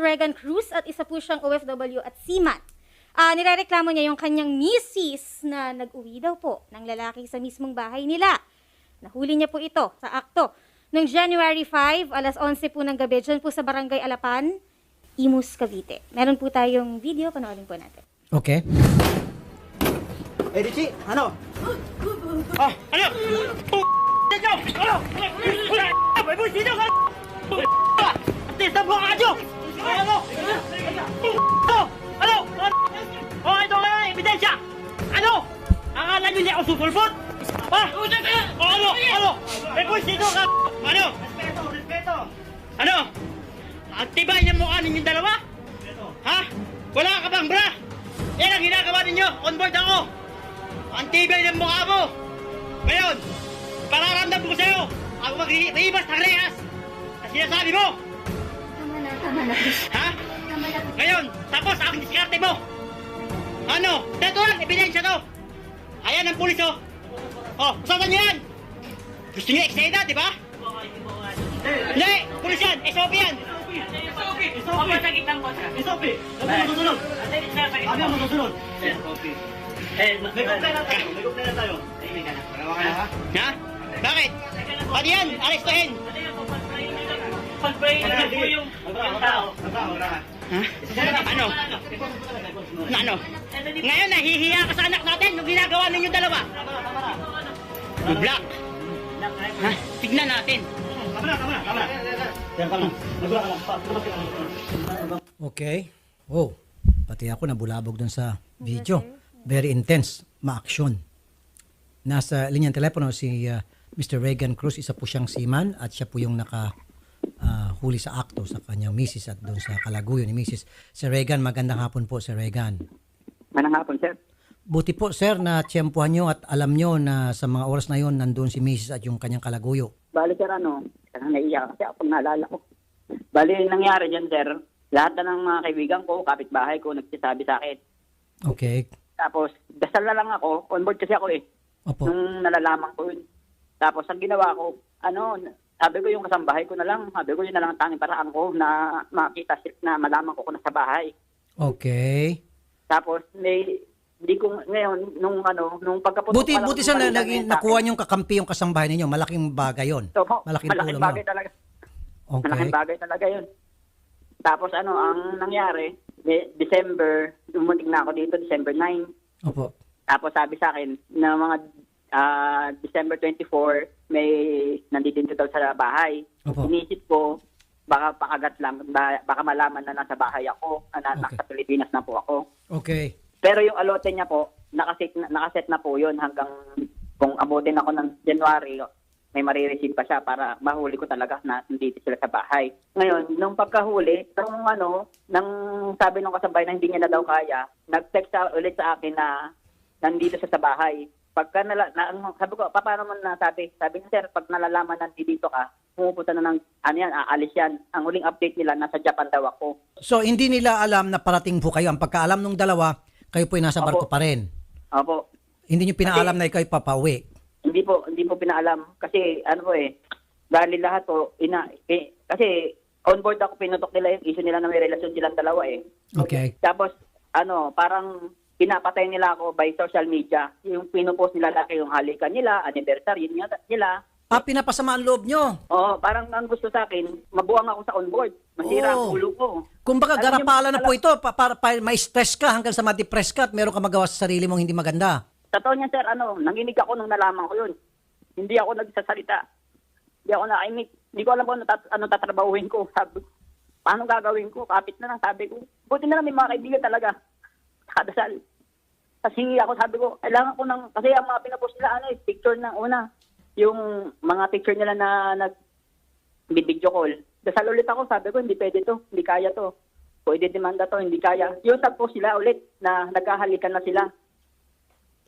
Regan Cruz at isa po siyang OFW at seaman. Nirereklamo niya yung kanyang misis na nag-uwi daw po ng lalaki sa mismong bahay nila. Nahuli niya po ito sa akto noong January 5, alas 11 po ng gabi, dyan po sa Barangay Alapan, Imus, Cavite. Meron po tayong video, panoorin po natin. Okay. Eh, Richie, ano? Ano? Dito! Ano? May buwis dito ka! Artista mo ka dito! Ano? Ano? Oh, ito nga yung ebidensya! Ano? Akala nyo hindi ako supulpot? Ha? Ano? Ano? May buwis dito ka! Ano? Respeto! Ano? Ang tibay ng mukha ninyong dalawa? Ha? Wala ka bang bra? Yan ang ginagawa ninyo! On board ako! Ang tibay ng mukha mo! Ngayon, pararamdam ko sa'yo! Ako mag-iibas ng rehas! Ang sinasabi mo! Tama na. Ha? Ngayon, tapos ang diskarte mo! Ano? Ito lang, ebidensya to! Ayan ang pulis, oh! Oh, usasan nyo yan! Gusto nyo eksena, di ba? Hindi! Pulis yan! SOP yan! SOP! SOP! Sabi mo susunod! Sabi mo susunod! May kumplena tayo! Parawa ka na, ha? Ha? Bakit? Pati yan! Arestuhin! Pag-pray na po yung tao. Ha? Ano? Na ano? Ngayon, nahihiya ka sa anak natin nung ginagawa ninyo dalawa. Black. Ha? Tignan natin. Tama na. Nagula ka lang. Okay. Oh, pati ako nabulabog dun sa video. Very intense, ma-action. Nasa linyang telepono si Mr. Regan Cruz, isa po siyang seaman at siya po yung huli sa akto sa kanyang misis at doon sa kalaguyo ni misis. Sir Regan, magandang hapon po, Sir Regan. Magandang hapon, sir. Buti po, sir, na tiyempuhan nyo at alam nyo na sa mga oras na yon nandun si misis at yung kanyang kalaguyo. Bali, sir, naiiyak kasi ako pag naalala ko. Bali, nangyari dyan, sir, lahat na ng mga kaibigan ko, kapitbahay ko, nagsasabi sa akin. Okay. Tapos, dasal na lang ako, on board kasi ako Opo. nung nalalaman ko yun. Tapos, ang ginawa ko, sabi ko yung kasambahay ko na lang, sabi ko yun na lang ang tanging paraan ko na makita na malaman ko kung nasa bahay. Okay. Tapos, hindi ko, ngayon, nung pagkaputok Buti sir na nakuha niyong kakampi yung kasambahay ninyo. Malaking bagay yon. So, Malaking tulong bagay yun. talaga. Okay. Malaking bagay talaga yun. Tapos ang nangyari, December, dumating na ako dito, December 9. Opo. Tapos sabi sa akin, na mga December 24, may nandito daw sa bahay. Opo. Inisip ko, baka pakagat lang, baka malaman na nasa bahay ako, na nasa Pilipinas na po ako. Okay. Pero yung alote niya po, nakaset na po yun hanggang kung abutin ako ng January, may marireceive pa siya para mahuli ko talaga na nandito sila sa bahay. Ngayon, nung pagkahuli, nang sabi ng kasabay na hindi niya na daw kaya, nag-text ulit sa akin na nandito siya sa bahay. Pagka sabi ko, paano man nasabi? Sabi niya, sir, pag nalalaman na nandito ka, pumupunta na ng, aalis yan. Ang huling update nila, nasa Japan daw ako. So, hindi nila alam na parating po kayo. Ang pagkaalam nung dalawa, kayo po ay nasa barko pa rin. Opo. Hindi nyo pinaalam na ikaw ay papauwi. Hindi po pinaalam. Kasi, dahil lahat po, kasi on board ako, pinutok nila yung issue nila na may relasyon silang dalawa Okay. Tapos, parang pinapatay nila ako by social media. Yung pinupost nila laki yung halikan nila, anniversary nila. Pinapasama ang loob nyo. Oo, parang ang gusto sa akin, mabuwang ako sa on board. Masira ang ulo ko. Kumbaga, Alam niyo, garapala na po ito. Para may stress ka hanggang sa ma-depress ka at meron ka magawa sa sarili mong hindi maganda. Totoo niya, sir, nanginig ako nung nalaman ko yun. Hindi ako nagsasalita. Hindi ko alam kung ano tatrabahuin ko. Sabi, paano gagawin ko? Kapit na lang, sabi ko. Buti na lang may mga kaibigan talaga. Kadasal. Tapos hingi ako, sabi ko, kailangan ko kasi ang mga pinapost nila, picture ng una. Yung mga picture nila na nag-video call. Dasal ulit ako, sabi ko, hindi pwede to, hindi kaya to. Pwede demanda to, hindi kaya. Yung tagpo sila ulit na nagkahalikan na sila.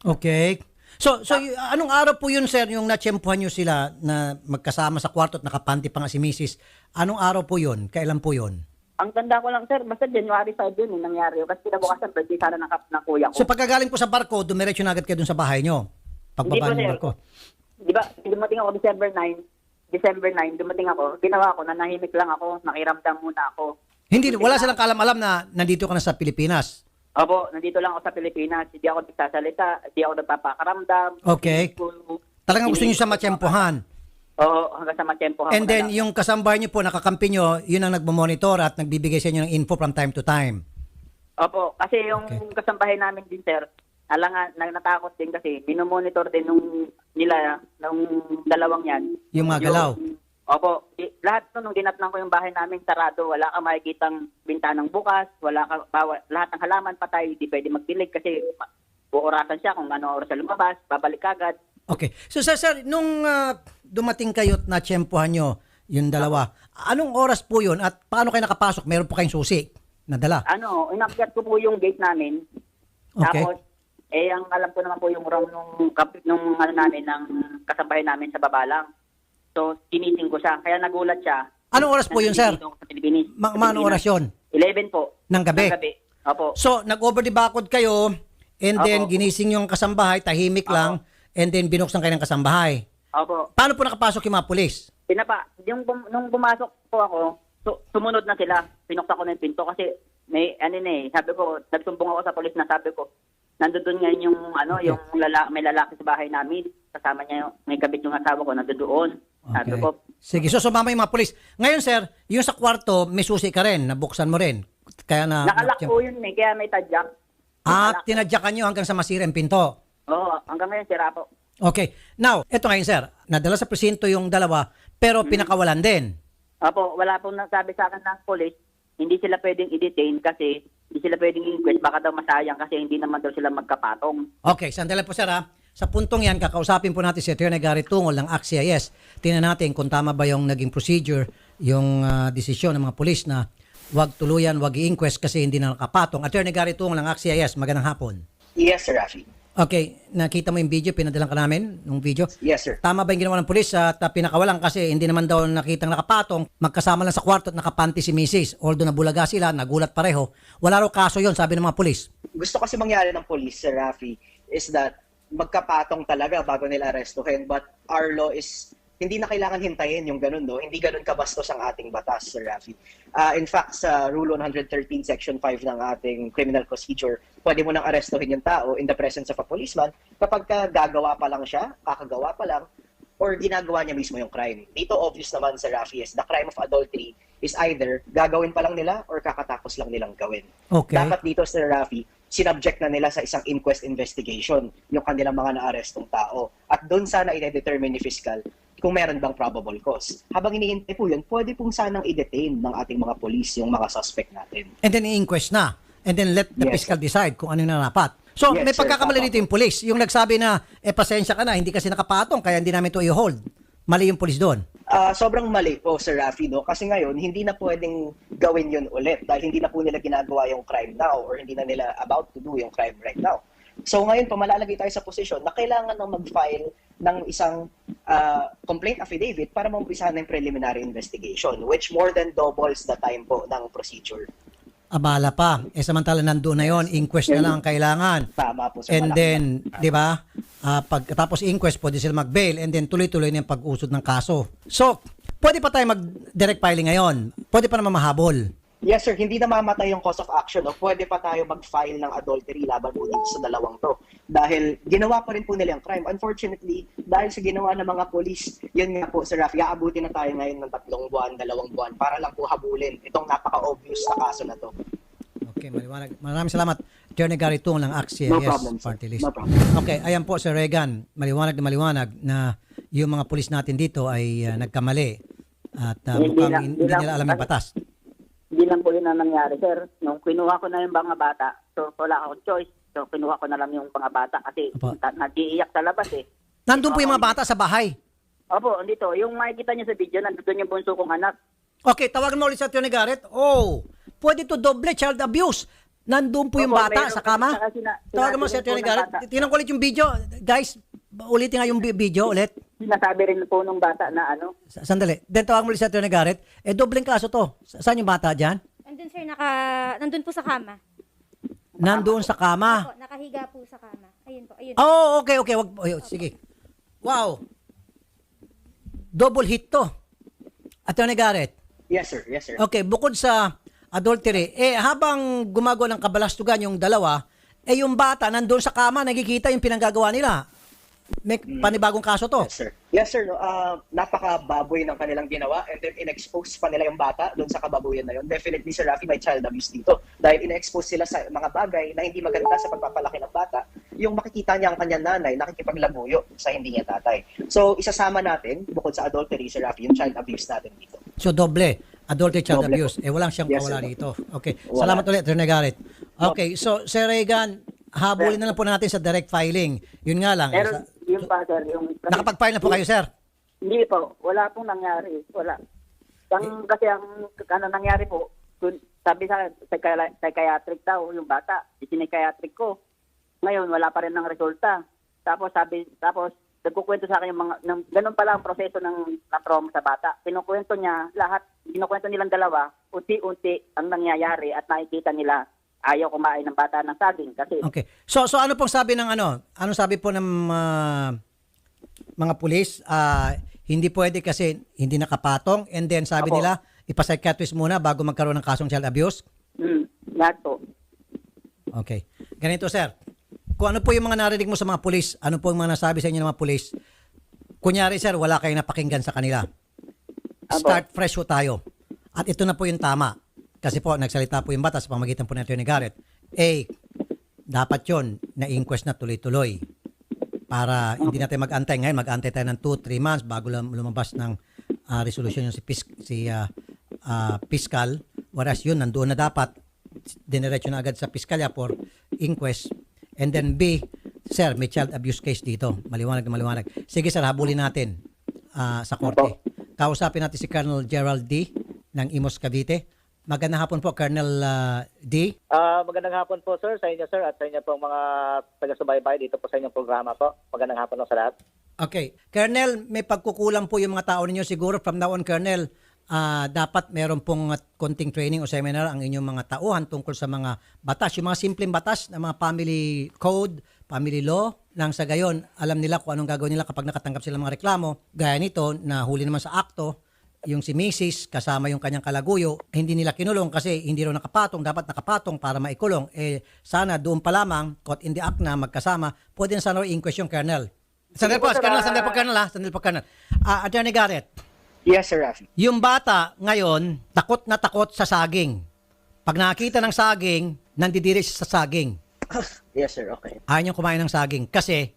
Okay. So anong araw po yun, sir, yung natsyempuhan nyo sila na magkasama sa kwarto at nakapanty pa nga si Mrs. Anong araw po yun? Kailan po yun? Ang tanda ko lang, sir, basta January 5 yun nangyari. Kasi kinabukasan, birthday sana ng kuya ko. So pagkagaling po sa barko, dumiretso na agad kayo dun sa bahay nyo? Pagbaba ng barko? Di ba, dumating ako December 9, dumating ako, ginawa ko, nanahimik lang ako, nakiramdam muna ako. Hindi, wala silang kaalam-alam na nandito ka na sa Pilipinas. Opo, nandito lang ako sa Pilipinas. Hindi ako nagsasalita, hindi ako nagpapakaramdam. Okay. Hindi ko- Talagang gusto niyo sa matsyempohan. Oo, hanggang sa matyempo And then, yung kasambahay niyo po, nakakampi niyo, yun ang nagmamonitor at nagbibigay sa inyo ng info from time to time. Opo, kasi yung Okay. kasambahay namin din, sir, alangan, natakot din kasi minomonitor din nung dalawang yan. Yung mga galaw. Opo, lahat nung dinatnan ko yung bahay namin sarado, wala kang makikitang bintanang bukas, lahat ng halaman patay, hindi pwede magdilig kasi buorasan siya kung ano oras siya lumabas, babalik agad. Okay. So, sir, nung dumating kayo at natsyempohan nyo yung dalawa, anong oras po yun at paano kayo nakapasok? Meron po kayong susi na dala? Inakyat ko po yung gate namin. Okay. Tapos, ang alam ko naman po yung room nung ano namin, ng kasambahay namin sa baba lang. So, kinising ko siya. Kaya nagulat siya. Anong oras po yun, sir? Nandito ako sa Pilipinas. Anong oras yun? 11 po. Ng gabi? Opo. So, nag-over the backward kayo and then Opo. ginising yung kasambahay, tahimik lang, and then binuksan kayo ng kasambahay. Opo. Paano po nakapasok yung mga pulis? Nung pumasok po ako, sumunod na sila. Pinuksan ko na yung pinto kasi sabi ko, nagsumbong ako sa polis na sabi ko, nandoon ngayon yung yung may lalaki sa bahay namin. Kasama niya may kabit yung asawa ko, nandoon. Sabi ko, Sige, so sumama yung mga pulis. Ngayon, sir, yung sa kwarto, may susi ka rin, nabuksan mo rin. Kaya na... nakalak po yun kaya may tadyak. Tinadyakan nyo hanggang sa masira yung pinto. Oo, hanggang ngayon sira po. Okay. Now, eto ngayon, sir. Nadala sa presinto yung dalawa, pero pinakawalan din. Opo, wala pong nagsabi sa akin ng polis, hindi sila pwedeng i-detain kasi hindi sila pwedeng i-inquest, baka daw masayang kasi hindi naman daw sila magkapatong. Okay, sandali po, sir, ha? Sa puntong yan, kakausapin po natin si Atty. Gary Tungol ng ACT-CIS. Tingnan natin kung tama ba yung naging procedure, yung desisyon ng mga pulis na wag tuluyan, wag i-inquest kasi hindi na nakapatong. Atty. Gary Tungol ng ACT-CIS, magandang hapon. Yes, Sir Rafi. Okay, nakita mo yung video, pinadalan ka namin ng video. Yes, sir. Tama ba yung ginawa ng pulis at pinakawalan kasi hindi naman daw nakitang nakapatong, magkasama lang sa kwarto at nakapanty si Mrs. Although nabulaga sila, nagulat pareho. Wala raw kaso yon, sabi ng mga pulis. Gusto kasi mangyari ng police, Sir Rafi, is that magkapatong talaga bago nila arestuhin. But our law is, hindi na kailangan hintayin yung ganun, no? Hindi ganun kabastos ang ating batas, Sir Rafi. In fact, sa Rule 113, Section 5 ng ating criminal procedure, pwede mo nang arestuhin yung tao in the presence of a policeman kapag gagawa pa lang siya, kakagawa pa lang, or ginagawa niya mismo yung crime. Dito obvious naman, Sir Rafi, is the crime of adultery is either gagawin pa lang nila or kakatapos lang nilang gawin. Okay. Dapat dito, Sir Rafi, sinubject na nila sa isang inquest investigation yung kanilang mga naarestong tao. At doon sana i-determine ni fiscal kung meron bang probable cause. Habang hinihintay po yun, pwede pong sanang i-detain ng ating mga police yung mga suspect natin. And then i-inquest na. And then let the Yes, fiscal decide kung ano yung narapat. So, Yes, may sir. pagkakamali Tama dito yung pulis. Yung nagsabi na, pasensya ka na, hindi kasi nakapatong, kaya hindi namin ito i-hold. Mali yung pulis doon. Sobrang mali po, Sir Rafi, no? Kasi ngayon, hindi na pwedeng gawin yun ulit dahil hindi na po nila ginagawa yung crime now or hindi na nila about to do yung crime right now. So ngayon po, malalagay tayo sa posisyon na kailangan nang mag-file ng isang complaint affidavit para maumpisahan ng preliminary investigation, which more than doubles the time po ng procedure. Abala pa. Samantala nandoon na yon, inquest na lang ang kailangan. Tama po, Sir. And malaki then, na. di ba, pagkatapos inquest, pwede sila mag-bail and then tuloy-tuloy na yung pag-usod ng kaso. So, pwede pa tayo mag-direct filing ngayon. Pwede pa naman mahabol. Yes, sir. Hindi na mamatay yung cause of action. O pwede pa tayo mag-file ng adultery laban po dito sa dalawang to. Dahil ginawa pa rin po nila yung crime. Unfortunately, dahil sa ginawa ng mga police, yun nga po, Sir Rafi, aabutin na tayo ngayon ng 3 buwan, 2 buwan para lang po habulin itong napaka-obvious na kaso na to. Okay, maliwanag. Maraming salamat. Atty. Gary Tung ng ACT-CIS No problem, sir. Party List. No problem. Okay, ayan po, Sir Regan. Maliwanag na yung mga pulis natin dito ay nagkamali. At mukhang hindi nila alam yung batas. Hindi lang po yun na nangyari, sir. Nung kinuha ko na yung mga bata, so wala akong choice. So kinuha ko na lang yung mga bata kasi Opo. nag-iiyak sa labas eh. Nandun po yung mga bata sa bahay. Opo, andito. Yung makikita niyo sa video, nandun yung bunso kong anak. Okay, tawagan mo ulit sa Atty. Garrett. Oh, pwede to doble child abuse. Nandun po yung Opo, bata meron sa kama. kasi Tawagan mo si sinabi rin Atty. po ng Garrett. bata. Tingnan ko ulit yung video. Guys, ulitin nga yung video ulit. Sinasabi rin po nung bata na Sandali. Then tawagan mo ulit si Atty. Garrett. Dobleng kaso to. Saan yung bata dyan? Andun sir, nandun po sa kama. Nandun sa kama. Opo, nakahiga po sa kama. Ayun po, ayun. Oh, okay. Sige. Wow. Double hit to. Atty. Garrett. Yes, sir. Yes, sir. Okay, bukod sa adultery, habang gumagawa ng kabalastugan yung dalawa, yung bata nandun sa kama, nakikita yung pinanggagawa nila. May panibagong kaso to. Yes, sir. Yes, sir. No? Napaka-baboy ng kanilang ginawa and then in-expose pa nila yung bata doon sa kababoyan na yun. Definitely, Sir Rafi, may child abuse dito. Dahil in-expose sila sa mga bagay na hindi maganda sa pagpapalaki ng bata. Yung makikita niya ang kanyang nanay, nakikipaglabuyo sa hindi niya tatay. So, isasama natin, bukod sa adultery, Sir Rafi, yung child abuse natin dito. So, doble. Adultery, child Doble abuse. Walang siyang Yes, kawala sir. dito. Okay. Wala. Salamat ulit, Attorney Garrett. Okay. So, Sir Reagan, habulin na lang po natin sa direct filing. Yun nga lang. Pero yung pa, sir, yung... Nakapag-file na po kayo, sir? Hindi po, wala pong nangyari. Wala. Kasi ang nangyari po, sabi sa psychiatric daw yung bata, isinpsychiatric ko. Ngayon, wala pa rin ng resulta. Tapos nagkukwento sa akin yung mga, ganun pala ang proseso ng trauma sa bata. Pinukwento niya lahat, pinukwento nilang dalawa, unti-unti ang nangyayari at nakikita nila ayaw kumain ng bata ng saging kasi Okay. So ano pong sabi ng ano? Ano sabi po ng mga pulis? Hindi pwede kasi hindi nakapatong and then sabi Opo. nila ipa-psychiatrist muna bago magkaroon ng kasong child abuse? lahat po. Okay. Ganito, sir. Kung ano po yung mga narinig mo sa mga pulis, ano po yung mga nasabi sa inyo ng mga pulis, kunyari, sir, wala kayong napakinggan sa kanila. Start fresh po tayo. At ito na po yung tama. Kasi po, nagsalita po yung bata sa pamagitan po ng Attorney Garrett. Dapat yon na-inquest na tuloy-tuloy. Para hindi natin mag-antay. Ngayon, mag-antay tayo ng 2-3 months bago lumabas ng resolution yung si fiscal. Whereas yun, nandoon na dapat diniretso na agad sa piskalya for inquest. And then B, sir, may child abuse case dito. Maliwanag na maliwanag. Sige, sir, habulin natin sa korte. Kausapin natin si Colonel Gerald D. ng Imos, Cavite. Magandang hapon po, Colonel D. Magandang hapon po, sir, sa inyo, sir, at sa inyo pong mga taga-subaybay dito po sa inyong programa po. Magandang hapon po sa lahat. Okay. Colonel, may pagkukulang po yung mga tao ninyo siguro. From now on, Colonel, dapat meron pong konting training o seminar ang inyong mga tauhan tungkol sa mga batas. Yung mga simpleng batas na mga family code, family law, nang sa gayon, alam nila kung anong gagawin nila kapag nakatanggap sila mga reklamo. Gaya nito, na huli naman sa akto, yung si Mrs. kasama yung kanyang kalaguyo, hindi nila kinulong kasi hindi raw nakapatong, dapat nakapatong para maikulong. Sana doon pa lamang, caught in the act na magkasama, pwede na sana i-inquest yung Colonel. Sandali po, Colonel. Attorney Garrett. Yes, Sir Rafi. Yung bata ngayon, takot na takot sa saging. Pag nakakita ng saging, nandidiri siya sa saging. Yes, sir. Okay. Ayaw niyang kumain ng saging kasi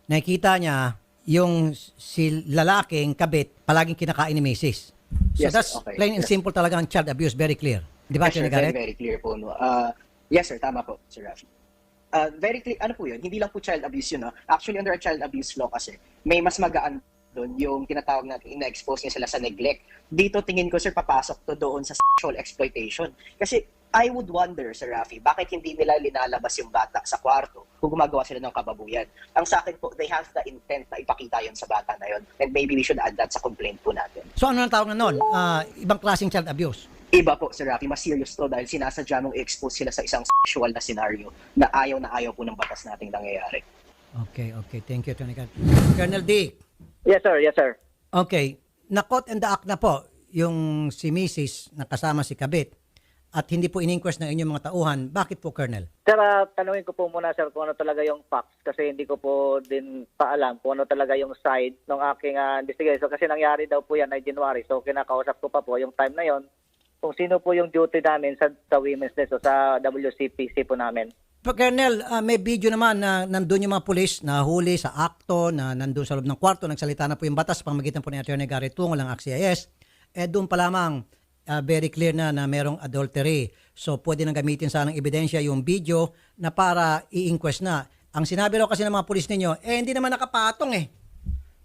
nakikita niya yung si lalaking kabit palaging kinakain ni Mrs. So Yes, that's sir. Okay. plain and Yes. simple talaga ang child abuse. Very clear. Di ba, Yes, sir, Attorney Garrett? very clear po. No? Yes, sir. Tama po, Sir Rafi. Very clear. Ano po yun? Hindi lang po child abuse yun. No? Actually, under a child abuse law kasi, may mas magaan doon yung tinatawag natin, ina-expose niya sila sa neglect. Dito, tingin ko, sir, papasok to doon sa sexual exploitation. Kasi, I would wonder, Sir Rafi, bakit hindi nila linalabas yung bata sa kwarto kung gumagawa sila ng kababuyan? Ang sa akin po, they have the intent na ipakita yun sa bata na yun. And maybe we should add that sa complaint po natin. So ano ang tawag na nun? Ibang klaseng child abuse. Iba po, Sir Rafi, mas serious to dahil sinasadya mong i-expose sila sa isang sexual na scenario na ayaw po ng batas nating nangyayari. Okay. Thank you, Attorney Garrett. Colonel D. Yes, sir. Yes, sir. Okay. Na-caught in the act na po yung si Mrs. na kasama si kabit at hindi po in-inquest ng inyong mga tauhan. Bakit po, Colonel? Sir, tanungin ko po muna, sir, kung ano talaga yung facts kasi hindi ko po din paalam kung ano talaga yung side ng aking investigation. Kasi nangyari daw po yan ay January. So, kinakausap ko pa po yung time na yon kung sino po yung duty namin sa Women's Day o sa WCPC po namin. Pero Colonel, may video naman na nandun yung mga pulis na huli sa akto, na nandun sa loob ng kwarto, nagsalita na po yung batas pamagitan po ni Attorney Garrett Tungo ng ACT-CIS. Doon pa lamang very clear na merong adultery. So pwede nang gamitin sana ng ebidensya yung video na para i-inquest na. Ang sinabi raw kasi ng mga pulis ninyo, hindi naman nakapatong eh.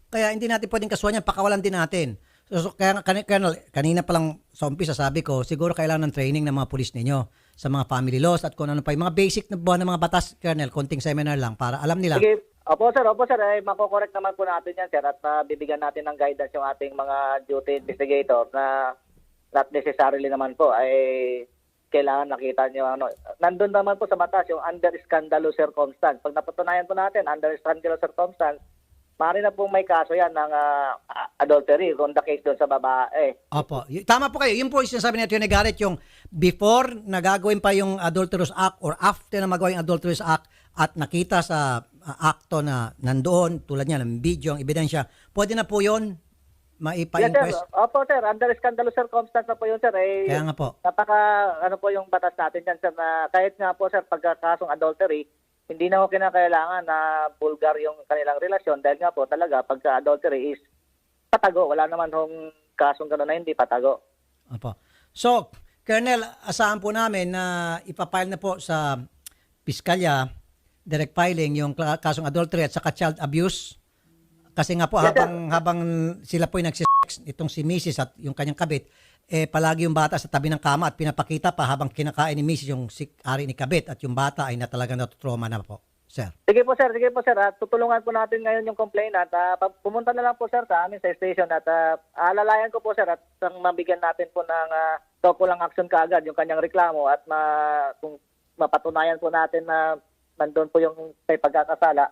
Kaya hindi natin pwedeng kasuhan yan, pakawalan din natin. So kaya Colonel, kanina pa lang sa umpisa sabi ko, siguro kailangan ng training ng mga pulis ninyo sa mga family laws at kung ano pa yung mga basic na buwan ng mga batas, Colonel, konting seminar lang para alam nila. Sige. Opo, sir. Ay, makokorek naman po natin yan, sir, at bibigyan natin ng guidance yung ating mga duty investigator na not necessarily naman po ay kailangan nakita nyo nandun naman po sa batas yung under scandalous circumstance. Pag napatunayan po natin under scandalous circumstance maaari na pong may kaso yan ng adultery kung the case doon sa babae. Opo. Tama po kayo. Yun po yung sinasabi ni Atty. Garrett, yung before na gagawin pa yung adulterous act or after na magawa yung adulterous act at nakita sa akto na nandoon, tulad niya ng video, ang ebidensya, pwede na po yun Yes, sir. maipa-inquest? Opo, sir. Under scandalous circumstance na po yun, sir. Kaya nga po. Ano po yung batas natin dyan, sir, na kahit nga po, sir, pagkakasong adultery, hindi na po kinakailangan na vulgar yung kanilang relasyon dahil nga po talaga pagka adultery is patago. Wala naman hong kasong gano'n na hindi patago. Opo. So, Colonel, asahan po namin na ipapile na po sa piskalya, direct filing, yung kasong adultery at saka child abuse. Kasi nga po, habang sila po yung nagsisex, itong si Mrs. at yung kanyang kabit, palagi yung bata sa tabi ng kama at pinapakita pa habang kinakain ni Mrs. yung ari ni kabit at yung bata ay talagang natutrauma na po, sir. Sige po, sir. Sige po, sir. Tutulungan po natin ngayon yung complainant. Pumunta na lang po, sir, sa amin sa station at alalayan ko po, sir, at mabigyan natin po ng lang action kaagad yung kanyang reklamo at kung mapatunayan po natin na nandun po yung may pagkakasala,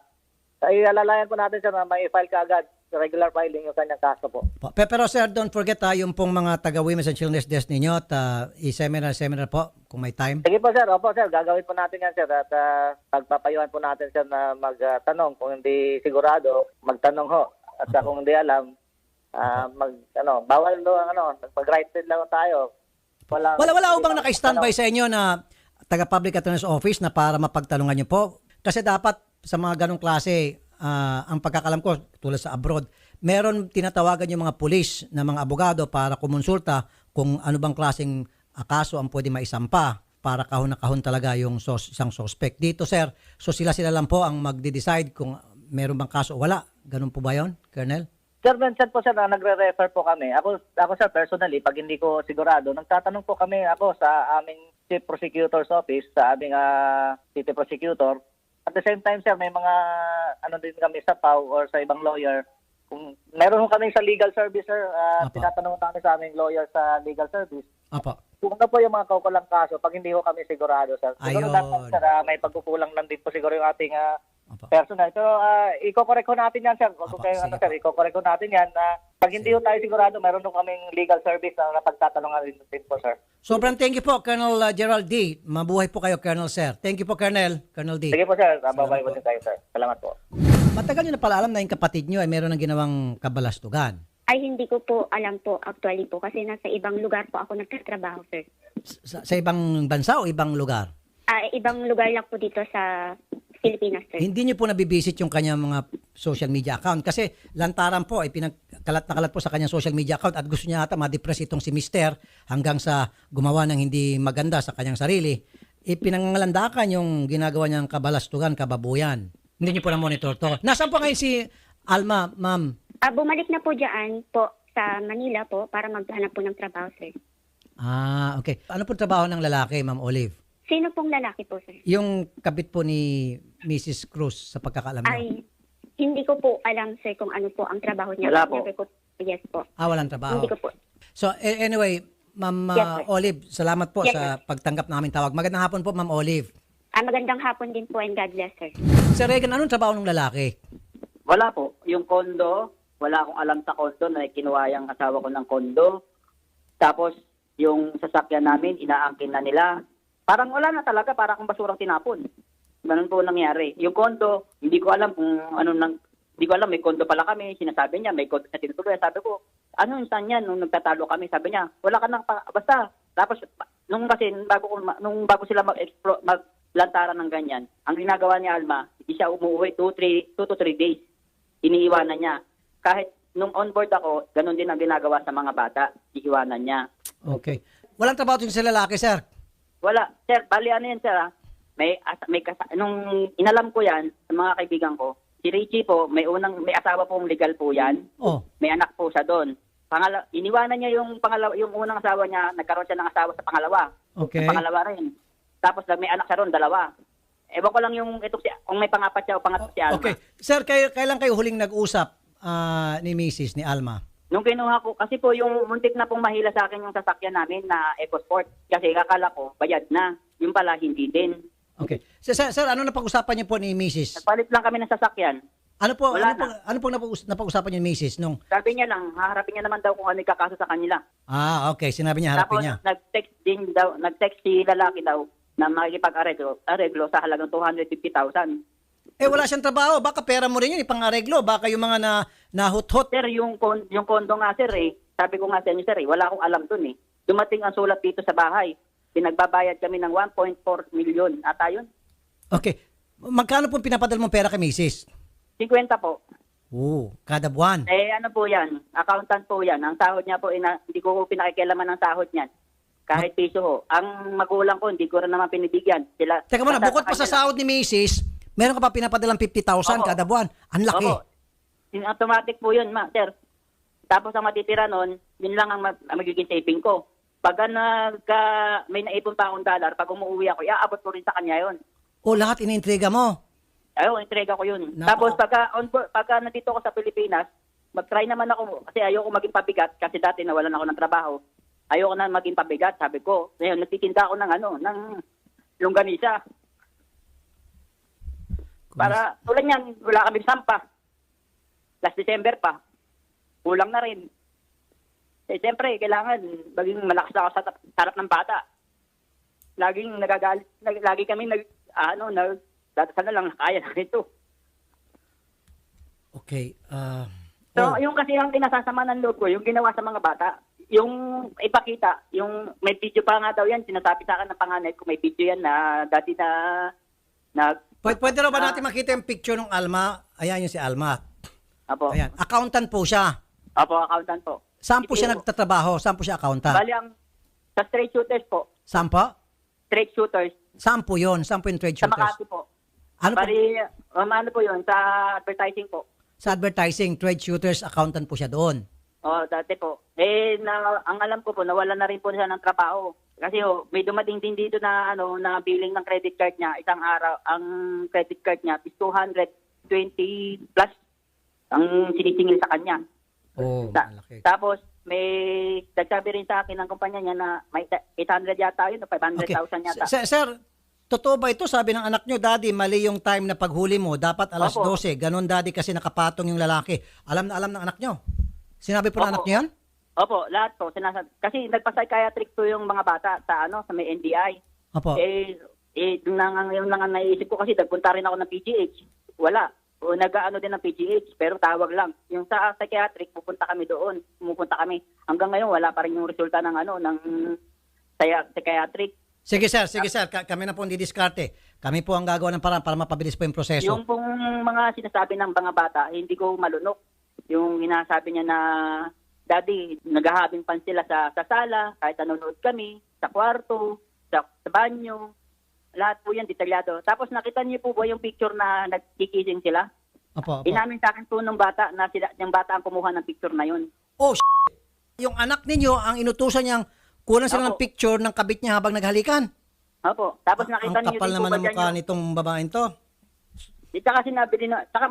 ay alalayan po natin, sir, na may file kaagad, regular filing yung kanyang kaso po. Pero sir, don't forget yung pong mga taga-Women's and Children's Desk ninyo at i-seminar po kung may time. Sige po, sir. Opo, sir. Gagawin po natin yan, sir. At pagpapayuhan po natin, sir, na magtanong. Kung hindi sigurado, magtanong ho. At kung hindi alam, bawal mag-right lang tayo. Wala ho bang naka-standby sa inyo na taga-Public Attorney's Office na para mapagtalungan nyo po? Kasi dapat sa mga ganong klase, ang pagkakalam ko, tulad sa abroad, meron tinatawagan yung mga pulis na mga abogado para kumonsulta kung ano bang klaseng kaso ang pwede maisampa para kahon na kahon talaga yung isang suspect. Dito, sir, so sila lang po ang magde-decide kung meron bang kaso o wala. Ganun po ba yun, Colonel? Sir, minsan po, sir, nagre-refer po kami. Ako, sir, personally, pag hindi ko sigurado, nagtatanong po kami sa aming Chief Prosecutor's Office, sa aming City Prosecutor. At the same time, sir, may mga din kami sa PAW or sa ibang lawyer. Kung meron kami sa legal service, sir, tinatanong namin sa aming lawyer sa legal service. Apo. Kung ano po yung mga kaukulang kaso, pag hindi ko kami sigurado, sir. Siguro Ayun. dapat, sir, may pagkukulang lang din po siguro yung ating personal. So, i-correct ko natin yan, sir. Kung kayo, sige sir, i-correct ko natin yan. Pag hindi ko tayo sigurado, meron nung kaming legal service na napagtatanungan din po, sir. Sobrang thank you po, Colonel Gerald D. Mabuhay po kayo, Colonel, sir. Thank you po, Colonel D. Sige po, sir. Babay po din tayo, sir. Salamat po. Matagal nyo na pala alam na yung kapatid nyo ay meron ng ginawang kabalastugan. Ay, hindi ko po alam po actually po kasi nasa ibang lugar po ako nagtatrabaho, sir. Sa ibang bansa o ibang lugar? Ibang lugar lang po dito sa Pilipinas, sir. Hindi nyo po nabibisit yung kanyang mga social media account kasi lantaran po ay pinagkalat na kalat po sa kanyang social media account at gusto niya ata ma-depress itong si Mister hanggang sa gumawa ng hindi maganda sa kanyang sarili. Pinangalandakan yung ginagawa niyang kabalastugan, kababuyan. Hindi nyo po na-monitor to. Nasaan po ngayon si Alma, ma'am? Bumalik na po dyan po sa Manila po para maghanap po ng trabaho, sir. Okay. Ano po trabaho ng lalaki, Ma'am Olive? Sino pong lalaki po, sir? Yung kabit po ni Mrs. Cruz sa pagkakaalam niyo. Ay, hindi ko po alam, sir, kung ano po ang trabaho niya. Wala po. Yes po. Walang trabaho. Hindi ko po. So, anyway, Ma'am Yes, sir. Olive, salamat po Yes, sa pagtanggap namin tawag. Magandang hapon po, Ma'am Olive. Magandang hapon din po and God bless, sir. Sir Regan, anong trabaho ng lalaki? Wala po. Yung kondo, wala akong alam sa kondo na kinuha yung asawa ko ng kondo. Tapos, yung sasakyan namin, inaangkin na nila. Parang wala na talaga, parang kung basurang tinapon. Ganun po nangyari. Yung kondo, hindi ko alam kung hindi ko alam, may kondo pala kami. Sinasabi niya, may kondo na tinutuloy. Sabi ko, ano yung saan yan? Nung nagtatalo kami, sabi niya, wala ka nang, basta. Tapos, nung bago sila maglantaran ng ganyan, ang ginagawa ni Alma, hindi siya umuwi 2 to 3 days. Iniiwanan niya. Kahit nung on board ako, ganun din ang ginagawa sa mga bata. Iiwanan niya. Okay. Walang trabaho din sa lalaki, sir? Wala. Sir, bali ano yan, sir, nung inalam ko yan, sa mga kaibigan ko, si Richie po, may asawa pong legal po yan. Oh. May anak po siya doon. Iniwanan niya yung unang asawa niya, nagkaroon siya ng asawa sa pangalawa. Okay. Sa pangalawa rin. Tapos may anak siya ron, 2. Ewan ko lang kung may pangapat siya o pangatlo si Alma. Okay. Sir, kailan kayo huling nag-usap ni Mrs. ni Alma? Nung kinuha ko, kasi po yung muntik na pong mahila sa akin yung sasakyan namin na EcoSport. Kasi kakala ko, bayad na. Yung pala, hindi din. Okay. Sir, ano na pag-usapan niyo po ni Mrs.? Nagpalit lang kami ng sasakyan. Wala ano pong napag-usapan niyo, Mrs. nung Sabi niya lang, haharapin niya naman daw kung ano yung kakaso sa kanila. okay, sinabi niya harapin Tapos niya. nag-text si lalaki daw na makikipag-areglo sa halagang 250,000. Wala siyang trabaho, baka pera mo rin yun, ipang-areglo, baka yung mga nahut-hut. Sir, yung kondo nga sir sabi ko nga sa inyo sir wala akong alam dun Dumating ang sulat dito sa bahay. Pinagbabayad kami ng 1.4 million. Ata yun? Okay. Magkano pong pinapadala mong pera kay Mrs.? 50 po. Kada buwan. Ano po yan? Accountant po yan. Ang sahod niya po, hindi ko pinakikialaman ng sahod niyan. Kahit piso ho. Ang magulang ko, hindi ko rin naman pinibigyan. Teka muna, bukod pa sa sahod ni Mrs., meron ka pa pinapadalang 50,000 Opo. kada buwan. Ang laki. Opo. Automatic po yun, sir. Tapos ang matitira nun, yun lang ang magiging saving ko. Pag may naipon pa akong dollar, pag umuwi ako, iaabot ko rin sa kanya yun. Lahat iniintriga mo. Entrega ko yun. Nako. Tapos pagka nandito ako sa Pilipinas, mag-try naman ako kasi ayoko maging pabigat kasi dati nawalan ako ng trabaho. Ayoko na maging pabigat, sabi ko. Ngayon, nagtitinda ako ng longganisa. Para, tulad yan, wala kami sampa. Last December pa. Kulang na rin. Siyempre, kailangan maging malakas ako sa harap ng bata. Laging nagagalit, lagi kami datasal na lang, kaya na ito. Okay. So, yung kasi ang kinasasama ng loob ko, yung ginawa sa mga bata, yung ipakita, yung may video pa nga daw yan, sinasabi sa akin ng panganay ko, may video yan na dati na Pwede raw ba natin makita yung picture ng Alma? Ayan yung si Alma. Apo. Ayan. Accountant po siya. Apo, accountant po. Saan po siya nagtatrabaho? Saan po siya accountant? Bali sa straight shooters po. Saan po? Straight shooters. Saan po yun? Saan po yung trade Sa shooters? Makati po. Ano po? Bali, ano po yun? Sa advertising po. Sa advertising, trade shooters, accountant po siya doon. Dati po. Ang alam ko po, nawala na rin po siya ng trabaho. Kasi may dumating din dito na na billing ng credit card niya. Isang araw, ang credit card niya is 220 plus ang sinisingil sa kanya. Malaki. Tapos, may nagsabi rin sa akin ng kumpanya niya na may 800 yata yun, o 500,000 yata. Sir, totoo ba ito? Sabi ng anak nyo, Daddy, mali yung time na paghuli mo. Dapat alas Opo. 12. Ganon, Daddy, kasi nakapatong yung lalaki. Alam na alam ng anak nyo. Sinabi po ng Opo. anak nyo yan? Opo, lahat po. Kasi nagpa-psychiatric to yung mga bata sa may NDI. Opo. Yung lang ang naisip ko kasi nagpunta rin ako ng PGH. Wala. O nag-ano din ng PGH, pero tawag lang. Yung sa psychiatric, pumupunta kami. Hanggang ngayon, wala pa rin yung resulta ng psychiatric. Sige, sir. Kami na po hindi diskarte. Kami po ang gagawa ng paraan para mapabilis po yung proseso. Yung pong mga sinasabi ng mga bata, hindi ko malunok. Yung inasabi niya na, Daddy, naghahabing pan sila sa sala, kahit nanonood kami, sa kwarto, sa banyo. Lahat po yan, detalyado. Tapos nakita niyo po ba yung picture na nagkikising sila? Opo. Inamin sa akin po ng bata na yung bata ang kumuha ng picture na yun. Yung anak ninyo, ang inutusan niyang kunan sila ng Opo. picture ng kabit niya habang naghalikan. Opo. Tapos nakita Ang niyo kapal din po naman ba ng dyan mukha yung... nitong babaeng to. Saka sinabi din, saka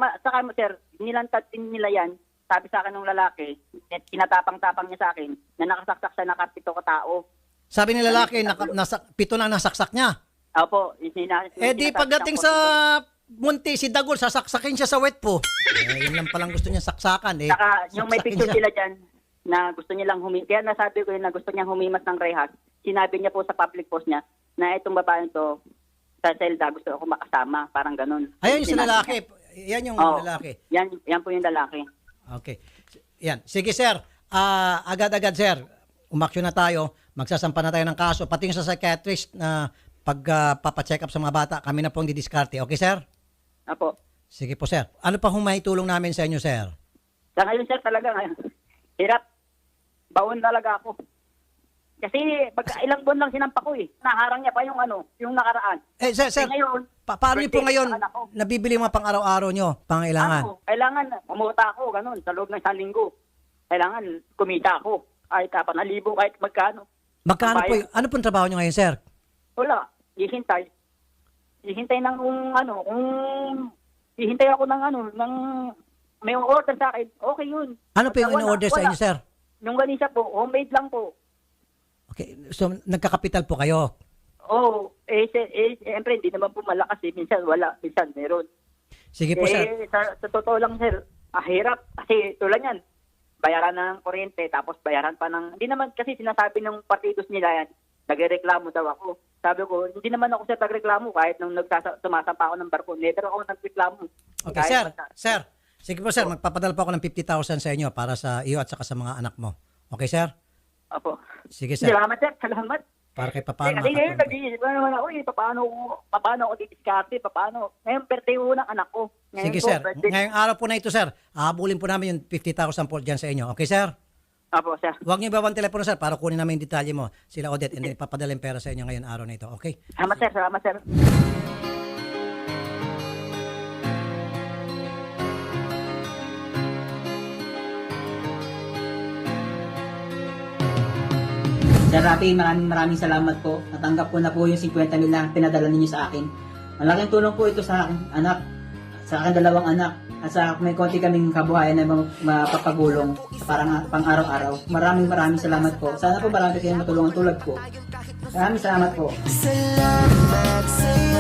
sir, nilantad din nila yan. Sabi sa akin ng lalaki, kinatapang-tapang niya sa akin, na nakasaksak sa nakapito ka tao. Sabi ni lalaki, pito na nasaksak niya. Opo. Di pagdating sa munti, si Dagol, sasaksakin siya sa wet po. Yun lang palang gusto niya saksakan. Saka yung may saksakin picture siya. sila dyan na gusto niya lang kaya nasabi ko yun na gusto niyang humimas ng rehas. Sinabi niya po sa public post niya na itong babaeng to sa selda gusto ako makasama. Parang ganun. Ayun yung sa Sinabi lalaki. niya. Yan yung Oo. lalaki. Yan po yung lalaki. Okay. Yan. Sige, sir. Agad-agad, sir. Umaksyon na tayo. Magsasampa na tayo ng kaso. Pati yung sa psychiatrist na pagpapacheck up sa mga bata, kami na pong didiskarte. Okay, sir? Apo. Sige po, sir. Ano pa humaitulong namin sa inyo, sir? Sa ngayon, sir, talaga ngayon. Hirap. Baon talaga ako. Kasi ilang buwan lang sinampa ko eh. Naharang niya pa yung nakaraan. Sir, ngayon, paano niyo po birthday ngayon ng anak ko. nabibili yung mga pang-araw-araw nyo, pangailangan? Kailangan, umuta ako, ganun, sa loob ng isang linggo. Kailangan, kumita ako. Kahit 4,000, kahit magkano. Magkano Ang po, bayad. ano pong trabaho nyo ngayon, sir? Wala. Hihintay. Hihintay ng hihintay ako ng may order sa akin. Okay yun. Ano po yung Wala, in-order sa wala. inyo, sir? Yung ganisa po, homemade lang po. Okay, so nagkakapital po kayo. Siyempre, hindi naman po malakas eh. Minsan wala, minsan meron. Sige po, sir. Sa totoo lang, sir, hirap. Kasi tulad yan, bayaran ng kuryente, tapos bayaran pa ng... Hindi naman kasi sinasabi ng partidos nila yan, nagreklamo daw ako. Sabi ko, hindi naman ako, sir, nagreklamo kahit nung sumasampa ako ng barko. Never ako nagreklamo. Okay, sir. Sir, sige po, sir. Magpapadala po ako ng 50,000 sa inyo para sa iyo at saka sa mga anak mo. Okay, sir? Opo. Sige, sir. Salamat, sir. Salamat. Para kay papaano Kasi ngayon, makatulong. nag-iisip ko naman ako, paano ako didiskarte, paano. Ngayon, birthday ko ng anak ko. Ngayon Sige, po, sir. birthday- Ngayong araw po na ito, sir. Hahabulin po namin yung 50,000 po dyan sa inyo. Okay, sir? Opo, sir. Huwag niyo ibabang telepono, sir, para kunin namin yung detalye mo. Sila Odette, and then ipapadala yung pera sa inyo ngayon araw na ito. Okay? Salamat, sir. Salamat, sir. Sir Rafi, maraming salamat po. Natanggap ko na po yung 50 mil na pinadala ninyo sa akin. Malaking tulong po ito sa akin, anak, sa akin dalawang anak, at sa may konti kaming kabuhayan na mapapagulong sa parang pang araw-araw. Maraming salamat po. Sana po marami kayong matulungan tulad po. Maraming salamat po. Salamat sa'yo.